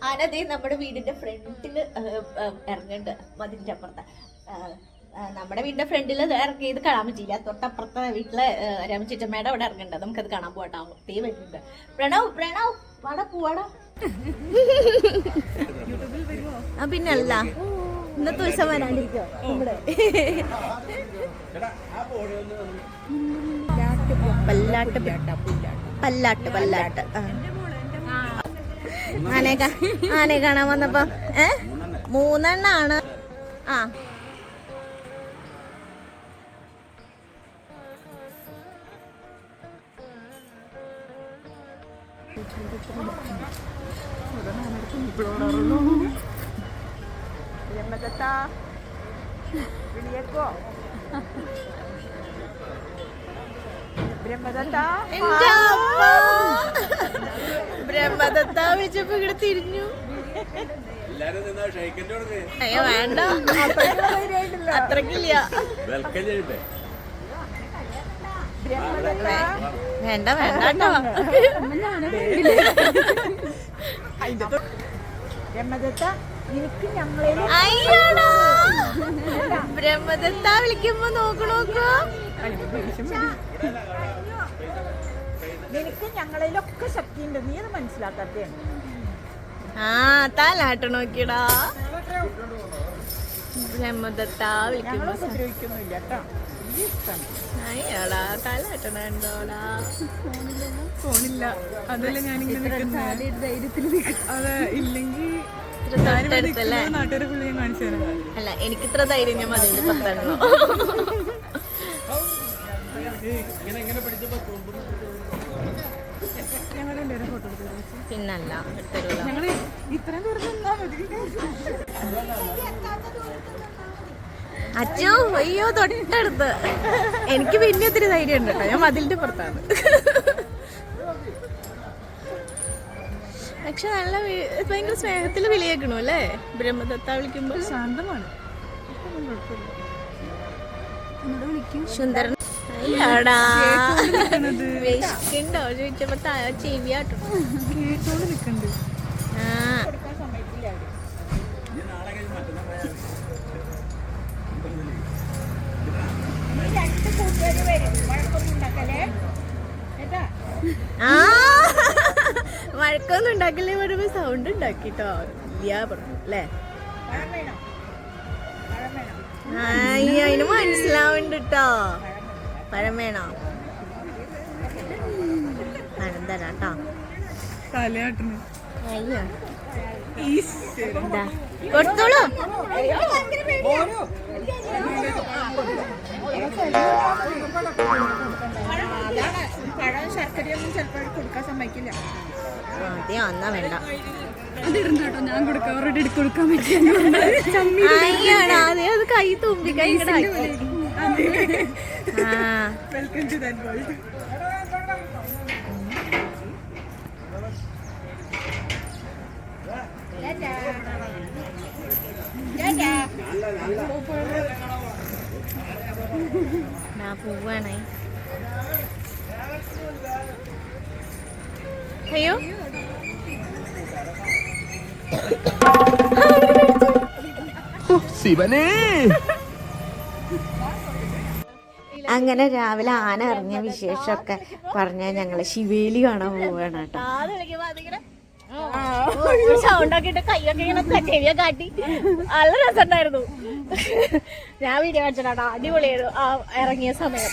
ആനതേ നമ്മുടെ വീടിന്റെ ഫ്രണ്ടില് ഇറങ്ങുന്നുണ്ട്, മതിലിന്റെ അപ്പുറത്ത്. നമ്മുടെ വീടിന്റെ ഫ്രണ്ടിൽ ഇറങ്ങിയത് കാണാൻ പറ്റിയില്ല. തൊട്ടപ്പുറത്തെ വീട്ടിലെ രമചേച്ചമ്മയുടെ അവിടെ ഇറങ്ങുന്നുണ്ട്. നമുക്കത് കാണാൻ പോകട്ടോ. തീ വരുന്നുണ്ട്. പ്രണവ് വാടാ പോവാടാ. പിന്നല്ല ഇന്നത്തെ ഉത്സവം വരാണ്ടിരിക്കോ നമ്മുടെ പല്ലാട്ട്. ആനയെ കാണാൻ വന്നപ്പോ 3 എണ്ണാണ്. ആ ബ്രഹ്മദത്ത വിളിച്ചപ്പോ ഇവിടെ തിരിഞ്ഞു. അയ്യോ വേണ്ട, അത്രക്കില്ല. വേണ്ട കേട്ടോ. ബ്രഹ്മദത്ത വിളിക്കുമ്പോ നോക്കണോക്കോ. നിനക്ക് ഞങ്ങളിലൊക്കെ ശക്തിയുണ്ട്, നീ അത് മനസ്സിലാക്കാത്തയാണ്. താലാട്ട് നോക്കിയടാ. ബ്രഹ്മദത്ത വിളിക്കുമ്പോ ഉപദ്രവിക്കൊന്നുമില്ല കേട്ടോ. അയ്യാടാ താലാട്ടണോടാ. ഫോണില്ല, അതല്ല ഞാനിങ്ങനെ ധൈര്യത്തിൽ. അതെ, ഇല്ലെങ്കിൽ നാട്ടുകാരെ പുള്ളി ഞാൻ കാണിച്ചു തരാം. അല്ല, എനിക്കിത്ര ധൈര്യം ഞാൻ മതിലിന്റെ പത്താണല്ലോ. പിന്നല്ല എടുത്തരൂല. ഞങ്ങള് ഇത്രയും ദൂരം നിന്നാ മതി. അച്ഛോ അയ്യോ തൊട്ടടുത്ത്. എനിക്ക് പിന്നെ ഒത്തിരി ധൈര്യം ഉണ്ട് കേട്ടോ. ഞാൻ മതിലിന്റെ പുറത്താണ്. പക്ഷെ നല്ല ഭയങ്കര സ്നേഹത്തിൽ വിളിയേക്കണു അല്ലേ ബ്രഹ്മദത്ത വിളിക്കുമ്പോ. ശാന്തമാണ്. സുന്ദരൻ. അയ്യാടാ വിശക്കുണ്ടോ ചോദിച്ചപ്പോ ചെവിയാട്ടോ കേട്ടോണ്ട് നിക്കണ്ട്. വഴക്കൊന്നും ഉണ്ടാക്കില്ലേ പറയുമ്പോ സൗണ്ട് ഉണ്ടാക്കിട്ടോ പറഞ്ഞു അല്ലേ. അയ്യോ അതിന് മനസ്സിലാവുന്നുണ്ട് കേട്ടോ. പഴം വേണോ? പഴം തരാട്ടോ. തലയാട്ടണ്. അയ്യോ കൊടുത്തോളൂ. പഴം ശർക്കരയൊന്നും ചിലപ്പോൾ കൊടുക്കാൻ സമ്മതിക്കില്ല. അതെ എന്നാ വേണ്ട. അതിരുന്നോട്ടോ, ഞാൻ കൊടുക്കാം. അവരുടെ എടുത്ത് കൊടുക്കാൻ പറ്റിയ അതെ, അത് കൈ തുമ്പി കൈ വെൽക്കം ടു ദാറ്റ് വേൾഡ്. പോവാണേ. അയ്യോ ശിവനേ. അങ്ങനെ രാവിലെ ആന ഇറങ്ങിയ വിശേഷമൊക്കെ പറഞ്ഞാൽ ഞങ്ങള് ശിവേലി കാണാൻ പോവാണ് കേട്ടോ. സൗണ്ടൊക്കെ കൈയൊക്കെ ഇങ്ങനെ ചെവിയെ കാട്ടി നല്ല രസമുണ്ടായിരുന്നു. ഞാൻ വീഡിയോ കാണിച്ചിട്ടാ. അടിപൊളിയായിരുന്നു ആ ഇറങ്ങിയ സമയം.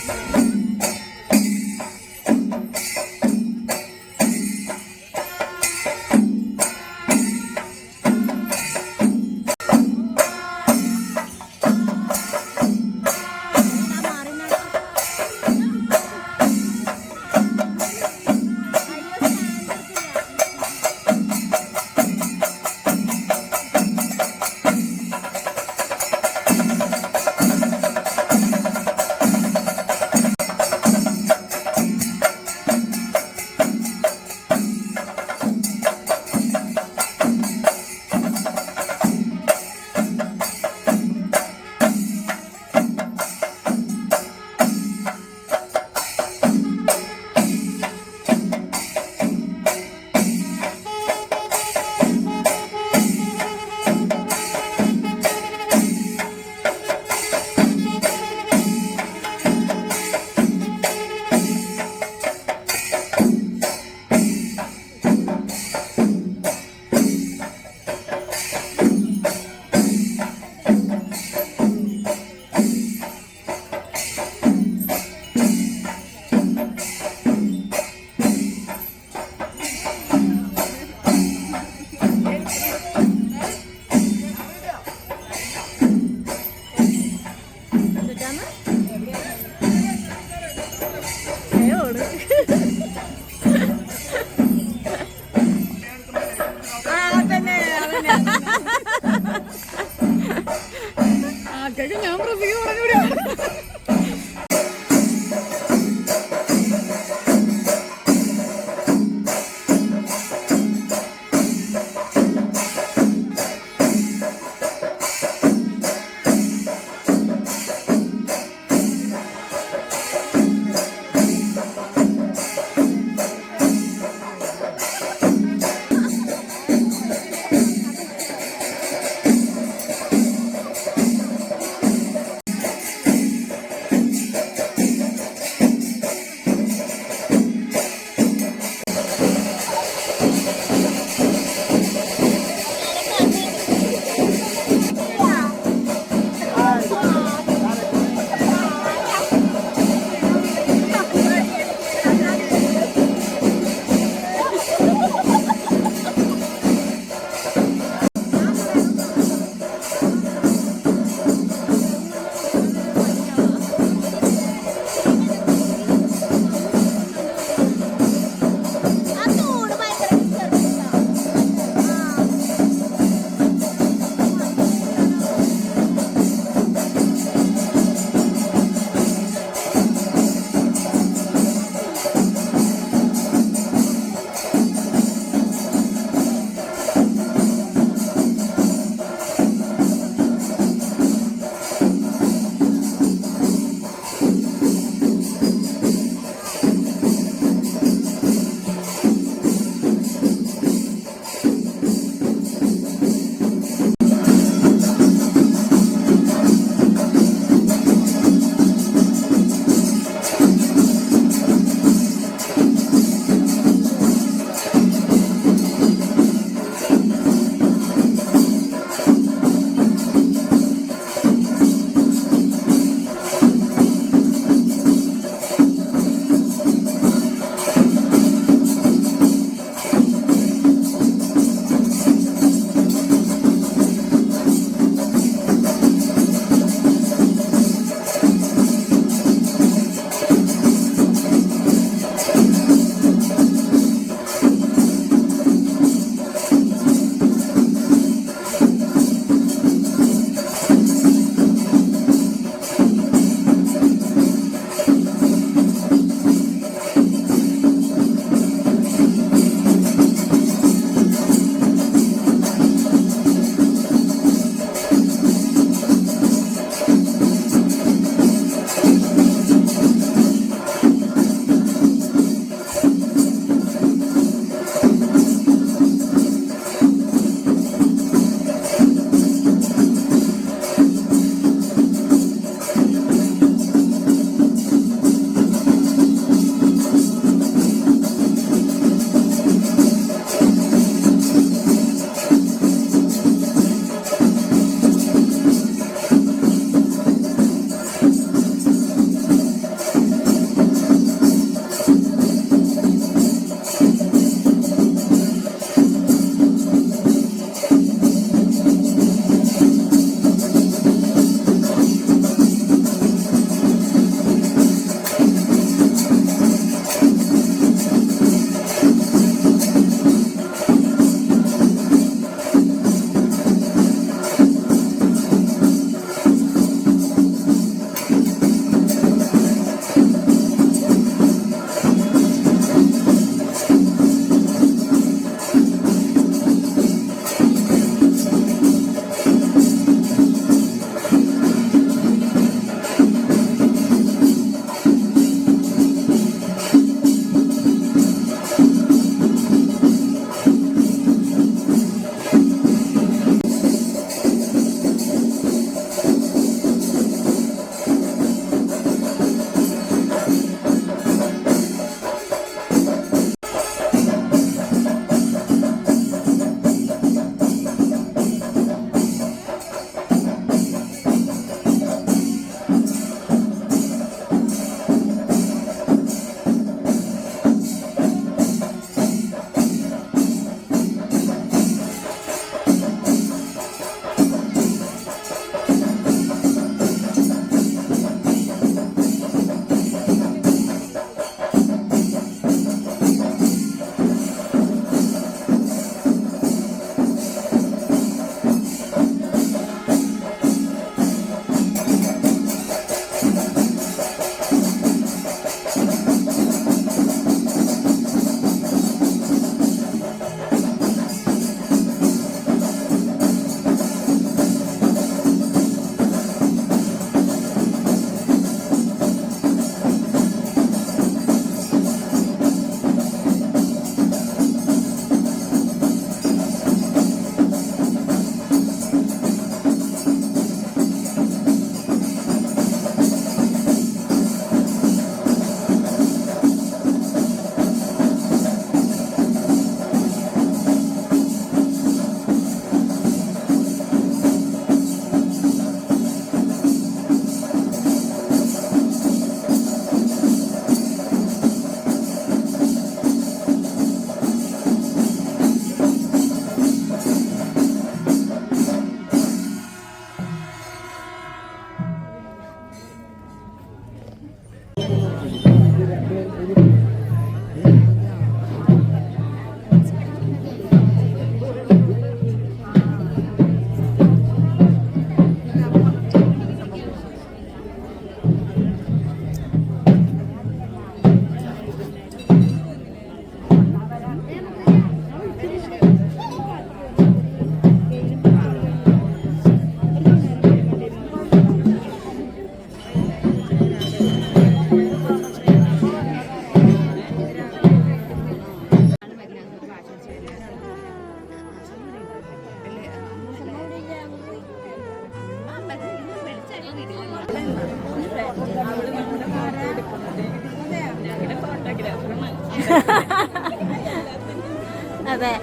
അതെ,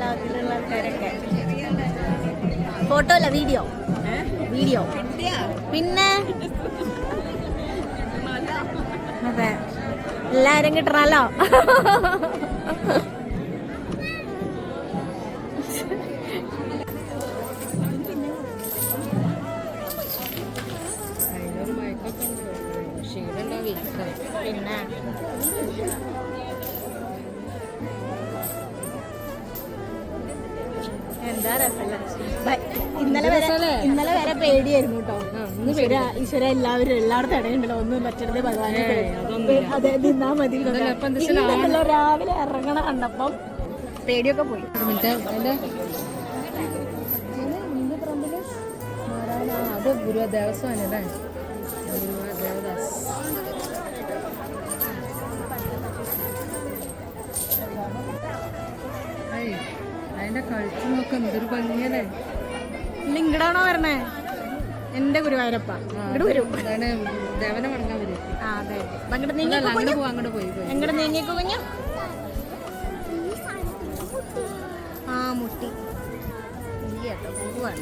ലോകത്തിലുള്ള ആൾക്കാരൊക്കെ. ഫോട്ടോ അല്ല, വീഡിയോ. പിന്നെ അതെ, എല്ലാരും കിട്ടണല്ലോ. പിന്നെ എന്താ രസമല്ല. ഇന്നലെ വരെ പേടിയായിരുന്നു കേട്ടോ. ഈശ്വര എല്ലായിടത്തും ഇടയുണ്ടല്ലോ, ഒന്നും പറ്റരുത് ഭഗവാനെ, അതെ നിന്നാ മതി. ഇന്നലെ രാവിലെ ഇറങ്ങണ കണ്ടപ്പം പേടിയൊക്കെ പോയി. അത് ഗുരുവാ ദേവസ്വമല്ലേ? ദേവദാസ്. അതിന്റെ കഴുത്ത് നോക്ക്, എന്തൊരു ഭംഗിയല്ലേ. ഇങ്ങടാണോ വരണേ? എന്റെ ഗുരുവായൂരപ്പ ഇങ്ങോട്ട് വരും. ദേവനെ വണങ്ങാൻ വരും. അതെ, അങ്ങോട്ട് പോയി എങ്ങോട്ട് നീങ്ങിക്കോ കുഞ്ഞു. ആ മുട്ടി പോവാണ്.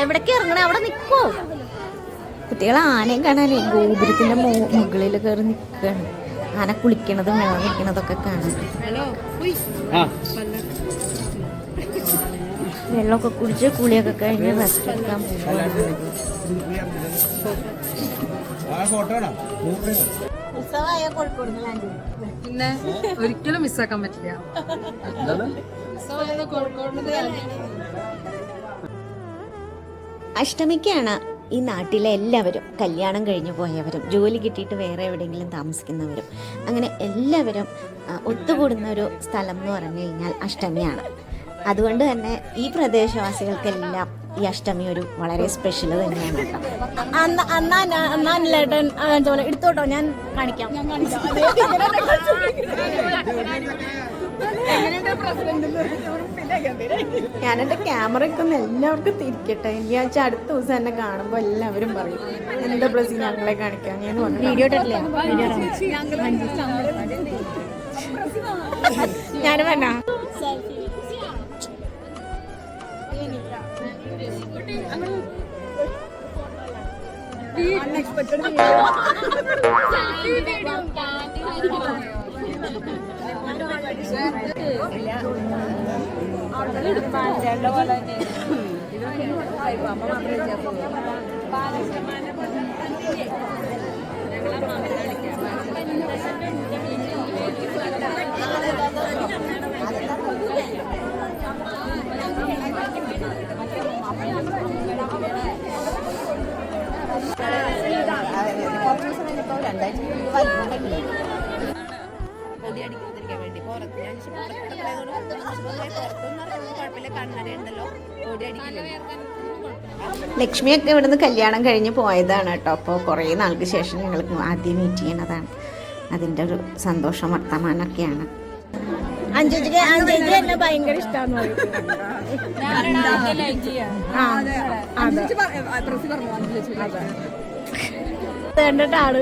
എവിടേക്ക് ഇറങ്ങണേ? അവിടെ നിക്കോ കുട്ടികൾ? ആനയും കാണാനേ ഗോപുരത്തിന്റെ മുകളിൽ കയറി നിൽക്കുകയാണ്. ആന കുളിക്കണതും വെള്ളം നിൽക്കണതൊക്കെ കാണാൻ. വെള്ളമൊക്കെ കുടിച്ച് കുളിയൊക്കെ കഴിഞ്ഞ് റെസ്റ്റ് എടുക്കാൻ പോകുന്നു. ഉത്സവമായ കോഴിക്കോട് പിന്നെ ഒരിക്കലും മിസ്സാക്കാൻ പറ്റില്ല. അഷ്ടമിക്കാണ് ഈ നാട്ടിലെ എല്ലാവരും, കല്യാണം കഴിഞ്ഞു പോയവരും ജോലി കിട്ടിയിട്ട് വേറെ എവിടെയെങ്കിലും താമസിക്കുന്നവരും, അങ്ങനെ എല്ലാവരും ഒത്തുകൂടുന്ന ഒരു സ്ഥലം എന്ന് പറഞ്ഞു കഴിഞ്ഞാൽ അഷ്ടമിയാണ്. അതുകൊണ്ട് തന്നെ ഈ പ്രദേശവാസികൾക്കെല്ലാം ഈ അഷ്ടമി ഒരു വളരെ സ്പെഷ്യൽ തന്നെയാണ് കേട്ടോ. എടുത്തോട്ടോ, ഞാൻ കാണിക്കാം. ഞാനെന്റെ ക്യാമറയൊക്കെ ഒന്ന് എല്ലാവർക്കും തിരിക്കട്ടെ. ഇനി വെച്ചാൽ അടുത്ത ദിവസം എന്നെ കാണുമ്പോൾ എല്ലാവരും പറയും എന്താ പ്രസി ഞങ്ങളെ കാണിക്കാം. ഞാൻ വീഡിയോ ഇട്ടിട്ടില്ല, ഞാൻ വേണ്ട. ലക്ഷ്മിയൊക്കെ ഇവിടുന്ന് കല്യാണം കഴിഞ്ഞ് പോയതാണ് കേട്ടോ. അപ്പോൾ കുറേ നാൾക്ക് ശേഷം ഞങ്ങൾക്ക് ആദ്യം മീറ്റ് ചെയ്യണതാണ്. അതിൻ്റെ ഒരു സന്തോഷം വർത്തമാനമൊക്കെയാണ്. അഞ്ചേച്ചിക്ക് എന്നെ ഭയങ്കര ഇഷ്ടമാണ്. കണ്ടിട്ടാണ്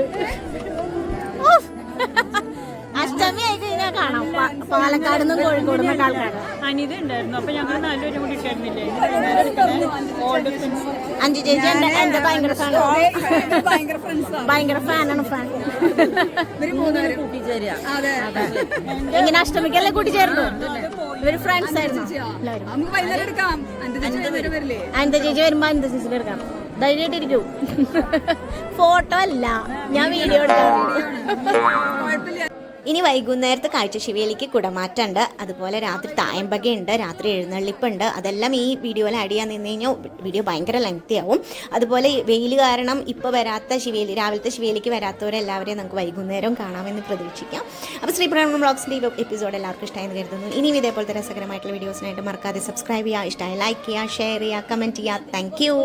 അഷ്ടമി ആയി കഴിഞ്ഞാൽ കാണാം. പാലക്കാട് നിന്നും കോഴിക്കോട് നിന്നൊക്കെ ആൾക്കാരാണ്. അനിത ഉണ്ടായിരുന്നു. അപ്പൊ ഞങ്ങൾ നാലുപേരും കൂടി ഇട്ടായിരുന്നില്ലേ? അഞ്ചു ചേച്ചി എന്റെ ഭയങ്കര ഫാനാണ്. ഇങ്ങനെ അഷ്ടമിക്കല്ലേ കൂട്ടിച്ചേർന്നു. ഇവര് ഫ്രണ്ട്സ് ആയിരുന്നു. അനിത ചേച്ചി വരുമ്പോ അനിത ചേച്ചി എടുക്കാം. ധൈര്യമായിട്ടിരിക്കും. ഫോട്ടോ അല്ല, ഞാൻ വീഡിയോ എടുക്കാം. ഇനി വൈകുന്നേരത്തെ കാഴ്ചശിവയിലേക്ക് കുടമാറ്റുണ്ട്. അതുപോലെ രാത്രി തായമ്പകയുണ്ട്, രാത്രി എഴുന്നള്ളിപ്പുണ്ട്. അതെല്ലാം ഈ വീഡിയോയിൽ ആഡ് ചെയ്യാൻ നിന്ന് കഴിഞ്ഞാൽ വീഡിയോ ഭയങ്കര ലെങ്തി ആവും. അതുപോലെ വെയിൽ കാരണം ഇപ്പോൾ വരാത്ത ശിവേലി, രാവിലത്തെ ശിവേലിക്ക് വരാത്തവരെല്ലാവരെയും നമുക്ക് വൈകുന്നേരം കാണാമെന്ന് പ്രതീക്ഷിക്കാം. അപ്പോൾ ശ്രീപ്രകടനം വ്ളോഗ്സിൻ്റെ ഈ എപ്പിസോഡ് എല്ലാവർക്കും ഇഷ്ടമായെന്ന് കരുതുന്നു. ഇനിയും ഇതേപോലത്തെ രസകരമായിട്ടുള്ള വീഡിയോസിനായിട്ട് മറക്കാതെ സബ്സ്ക്രൈബ് ചെയ്യുക, ഇഷ്ടമായി ലൈക്ക് ചെയ്യുക, ഷെയർ ചെയ്യുക, കമൻറ്റ് ചെയ്യുക. Thank you.